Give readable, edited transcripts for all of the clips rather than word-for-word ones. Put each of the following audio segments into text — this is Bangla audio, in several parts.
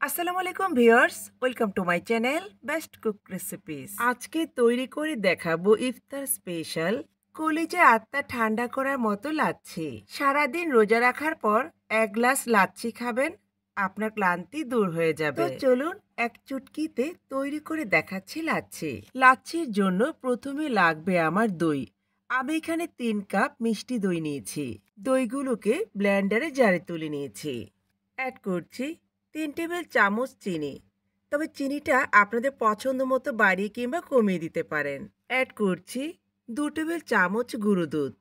আসসালামু আলাইকুম viewers, welcome to my channel best cook recipes. আজকে তৈরি করে দেখাবো ইফতার স্পেশাল কলিজা আত্মা ঠান্ডা করার মতো লাচ্ছি। সারাদিন রোজা রাখার পর এক গ্লাস লাচ্ছি খাবেন, আপনার ক্লান্তি দূর হয়ে যাবে। তো চলুন এক চুটকিতে তৈরি করে দেখাচ্ছি লাচ্ছি। লাচ্ছির জন্য প্রথমে লাগবে আমার দই। আমি এখানে 3 কাপ মিষ্টি দই নিয়েছি। দইগুলোকে ব্লেন্ডারে জারে তুলে নিয়েছি। অ্যাড করছি 3 টেবিল চামচ চিনি। তবে চিনিটা আপনাদের পছন্দ মতো বাড়িয়ে কিংবা কমিয়ে দিতে পারেন। অ্যাড করছি 2 টেবিল চামচ গুঁড়ো দুধ।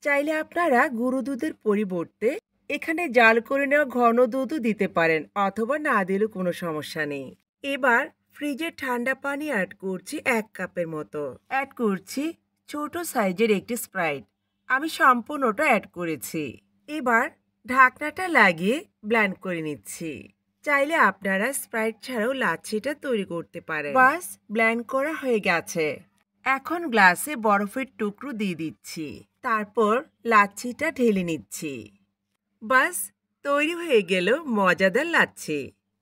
চাইলে আপনারা গুঁড়ো দুধের পরিবর্তে এখানে জাল করে নেওয়া ঘন দুধও দিতে পারেন, অথবা না দিলেও কোনো সমস্যা নেই। এবার ফ্রিজের ঠান্ডা পানি অ্যাড করছি 1 কাপের মতো। অ্যাড করছি ছোট সাইজের একটি স্প্রাইট। আমি সম্পূর্ণটা অ্যাড করেছি। এবার ঢাকনাটা লাগিয়ে ব্লেন্ড করে নিচ্ছি। চাইলে আপনারা স্প্রাইট ছাড়াও লাচ্ছিটা তৈরি করতে পারেন। বাস, ব্লেন্ড করা হয়ে গেছে। এখন গ্লাসে বরফের টুকরো দিয়ে দিচ্ছি। তারপর লাচ্ছিটা ঢেলে নিচ্ছি। বাস, তৈরি হয়ে গেল মজাদার লাচ্ছি।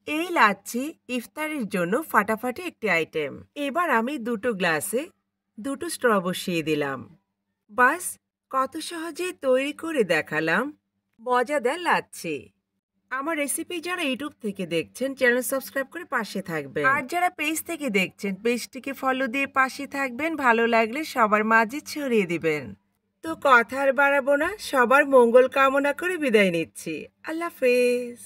এই লাচ্ছি ইফতারের জন্য ফাটাফাটি একটি আইটেম। এবার আমি দুটো গ্লাসে দুটো স্ট্র বসিয়ে দিলাম। বাস, কত সহজেই তৈরি করে দেখালাম মজাদার লাচ্ছি। আমার রেসিপি যারা ইউটিউব থেকে দেখছেন, চ্যানেল সাবস্ক্রাইব করে পাশে থাকবেন। আর যারা পেজ থেকে দেখছেন, পেজটিকে ফলো দিয়ে পাশে থাকবেন। ভালো লাগলে সবার মাঝে ছড়িয়ে দিবেন। তো কথা আর বাড়াবো না, সবার মঙ্গল কামনা করে বিদায় নিচ্ছি। আল্লাহ হাফেজ।